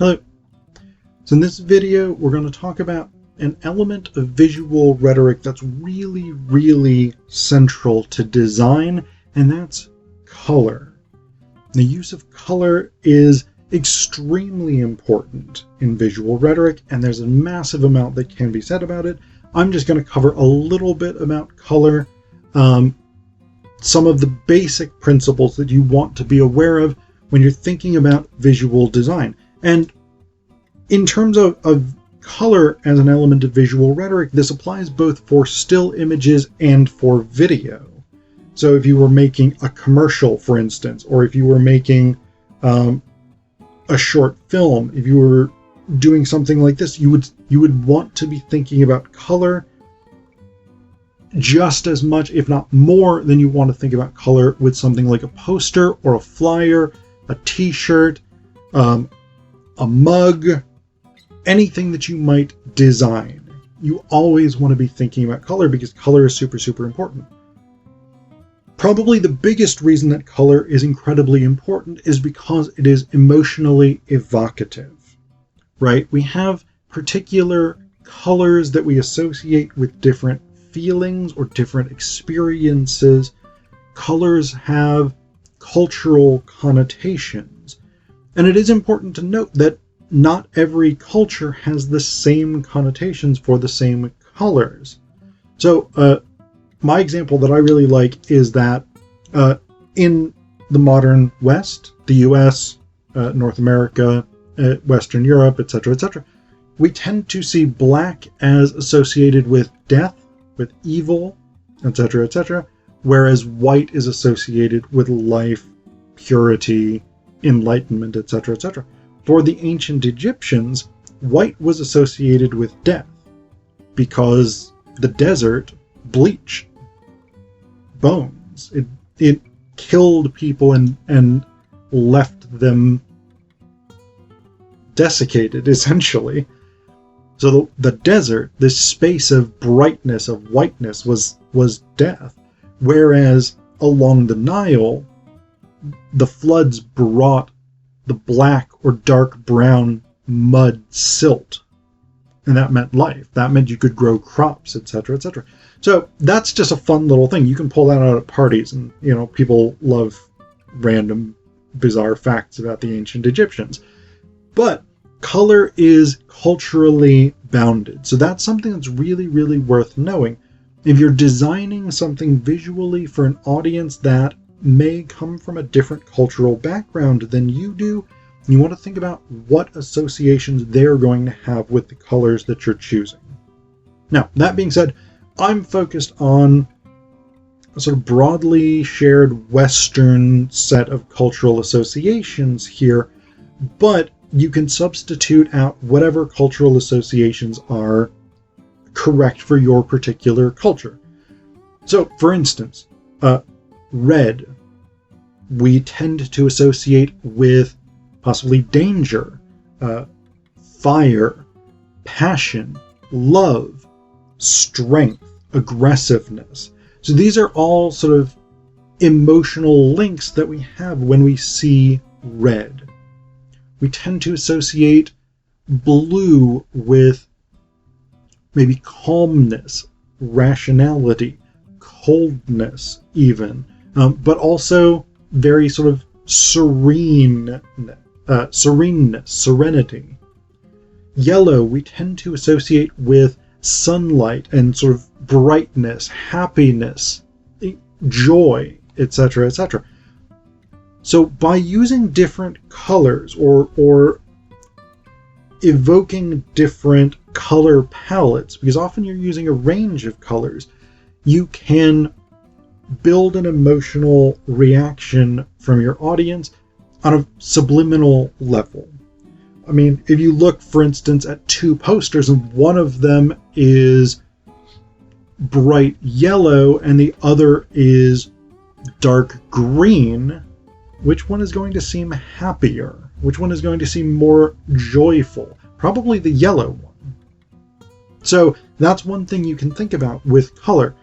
Hello. So in this video, we're going to talk about an element of visual rhetoric that's really, really central to design, and that's color. The use of color is extremely important in visual rhetoric, and there's a massive amount that can be said about it. I'm just going to cover a little bit about color, some of the basic principles that you want to be aware of when you're thinking about visual design. And in terms of color as an element of visual rhetoric, this applies both for still images and for video. So if you were making a commercial, for instance, or if you were making a short film, if you were doing something like this, you would want to be thinking about color just as much, if not more, than you want to think about color with something like a poster or a flyer, a t-shirt, a mug, anything that you might design. You always want to be thinking about color because color is super, super important. Probably the biggest reason that color is incredibly important is because it is emotionally evocative, right? We have particular colors that we associate with different feelings or different experiences. Colors have cultural connotations. And it is important to note that not every culture has the same connotations for the same colors. So my example that I really like is that in the modern West, the US, North America, Western Europe, etc., we tend to see black as associated with death, with evil, etc., whereas white is associated with life, purity, enlightenment, etc. For the ancient Egyptians, white was associated with death because the desert bleached bones. It killed people and left them desiccated, essentially. So the desert, this space of brightness, of whiteness, was death. Whereas along the Nile, the floods brought the black or dark brown mud silt. And that meant life. That meant you could grow crops, etc., etc. So that's just a fun little thing. You can pull that out at parties, and people love random, bizarre facts about the ancient Egyptians. But color is culturally bounded. So that's something that's really, really worth knowing. If you're designing something visually for an audience that may come from a different cultural background than you do, you want to think about what associations they're going to have with the colors that you're choosing. Now, that being said, I'm focused on a sort of broadly shared Western set of cultural associations here, but you can substitute out whatever cultural associations are correct for your particular culture. So, for instance, red, we tend to associate with possibly danger, fire, passion, love, strength, aggressiveness. So these are all sort of emotional links that we have when we see red. We tend to associate blue with maybe calmness, rationality, coldness even, but also very sort of sereneness, serenity. Yellow we tend to associate with sunlight and sort of brightness, happiness, joy, etc. So by using different colors or evoking different color palettes, because often you're using a range of colors, you can build an emotional reaction from your audience on a subliminal level. I mean, if you look, for instance, at two posters, and one of them is bright yellow and the other is dark green, which one is going to seem happier? Which one is going to seem more joyful? Probably the yellow one. So that's one thing you can think about with color,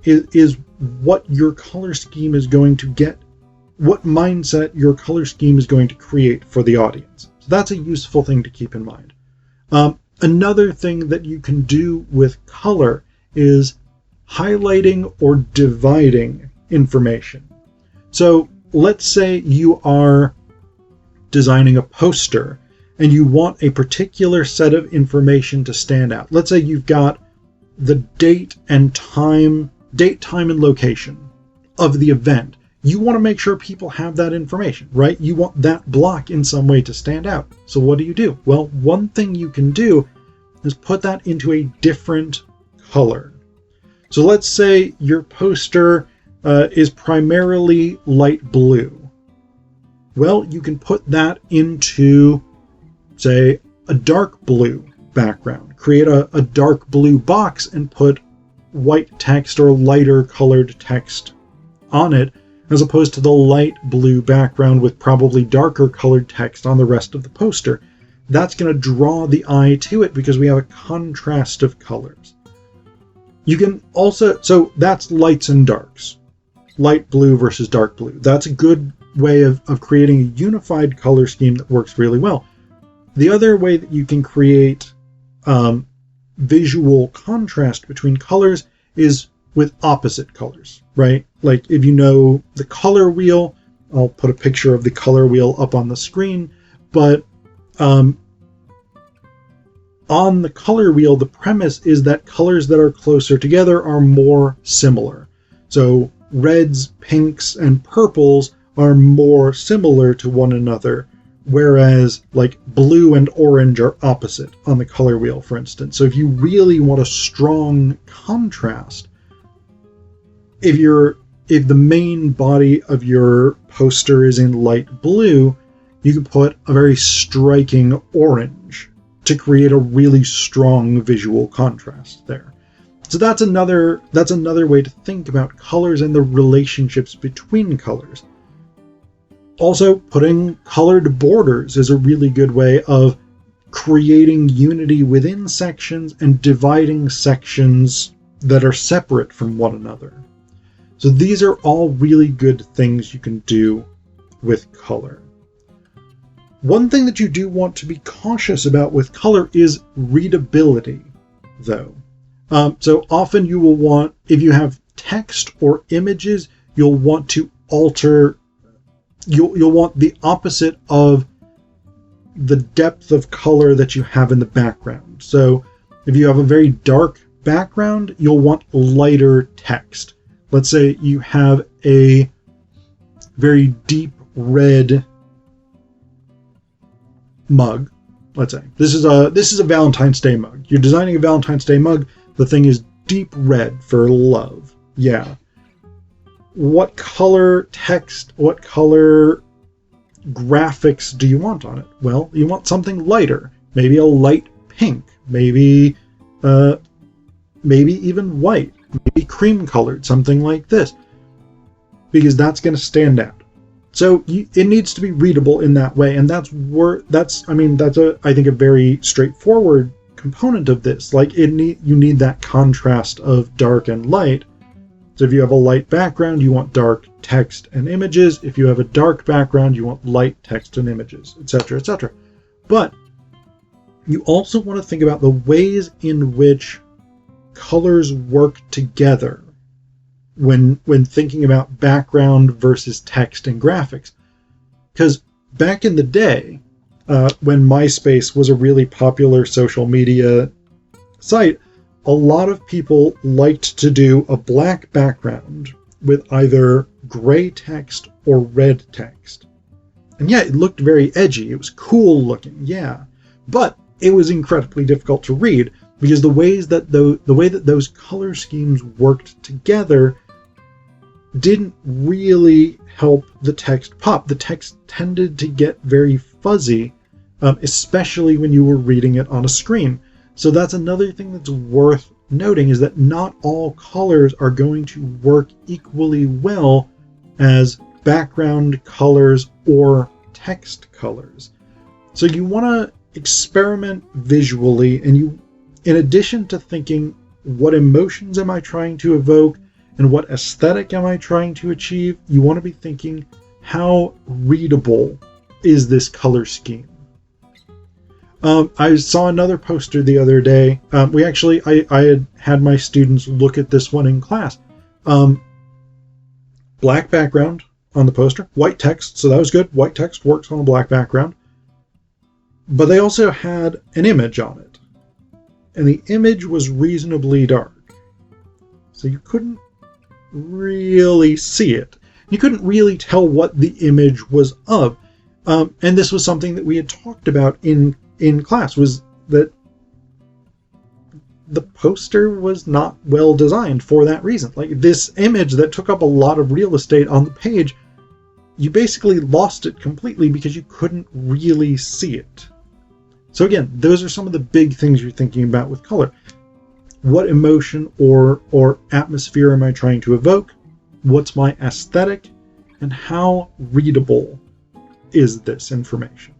is what your color scheme is going to get, what mindset your color scheme is going to create for the audience. So that's a useful thing to keep in mind. Another thing that you can do with color is highlighting or dividing information. So let's say you are designing a poster and you want a particular set of information to stand out. Let's say you've got the date, time, and location of the event. You want to make sure people have that information, right? You want that block in some way to stand out. So what do? Well, one thing you can do is put that into a different color. So let's say your poster is primarily light blue. Well, you can put that into, say, a dark blue background. Create a dark blue box and put white text or lighter colored text on it, as opposed to the light blue background with probably darker colored text on the rest of the poster. That's going to draw the eye to it because we have a contrast of colors. You can also, so that's lights and darks. Light blue versus dark blue. That's a good way of creating a unified color scheme that works really well. The other way that you can create visual contrast between colors is with opposite colors, right? Like if you know the color wheel, I'll put a picture of the color wheel up on the screen, but on the color wheel, the premise is that colors that are closer together are more similar. So reds, pinks, and purples are more similar to one another, whereas like blue and orange are opposite on the color wheel, for instance. So if you really want a strong contrast, if the main body of your poster is in light blue, you can put a very striking orange to create a really strong visual contrast there. So that's another way to think about colors and the relationships between colors. Also, putting colored borders is a really good way of creating unity within sections and dividing sections that are separate from one another. So these are all really good things you can do with color. One thing that you do want to be cautious about with color is readability, though. So often you will want, if you have text or images, you'll want to alter, you'll want the opposite of the depth of color that you have in the background. So if you have a very dark background, you'll want lighter text. Let's say you have a very deep red mug. Let's say this is a Valentine's Day mug. You're designing a Valentine's Day mug. The thing is deep red for love. Yeah. What color text, what color graphics do you want on it? Well, you want something lighter. Maybe a light pink. Maybe even white. Maybe cream colored, something like this, because that's going to stand out. So it needs to be readable in that way, and that's I think a very straightforward component of this. Like you need that contrast of dark and light. So if you have a light background, you want dark text and images. If you have a dark background, you want light text and images, etc., etc. But you also want to think about the ways in which colors work together when thinking about background versus text and graphics. Because back in the day, when MySpace was a really popular social media site, a lot of people liked to do a black background with either gray text or red text. And yeah, it looked very edgy. It was cool looking, yeah. But it was incredibly difficult to read, because the way that those color schemes worked together didn't really help the text pop. The text tended to get very fuzzy, especially when you were reading it on a screen. So that's another thing that's worth noting, is that not all colors are going to work equally well as background colors or text colors. So you want to experiment visually, and in addition to thinking, what emotions am I trying to evoke and what aesthetic am I trying to achieve, you want to be thinking, how readable is this color scheme? I saw another poster the other day. I had my students look at this one in class. Black background on the poster, white text, so that was good. White text works on a black background. But they also had an image on it. And the image was reasonably dark. So you couldn't really see it. You couldn't really tell what the image was of. And this was something that we had talked about in class, was that the poster was not well designed for that reason. Like, this image that took up a lot of real estate on the page, you basically lost it completely because you couldn't really see it. So again, those are some of the big things you're thinking about with color. What emotion or atmosphere am I trying to evoke? What's my aesthetic? And how readable is this information?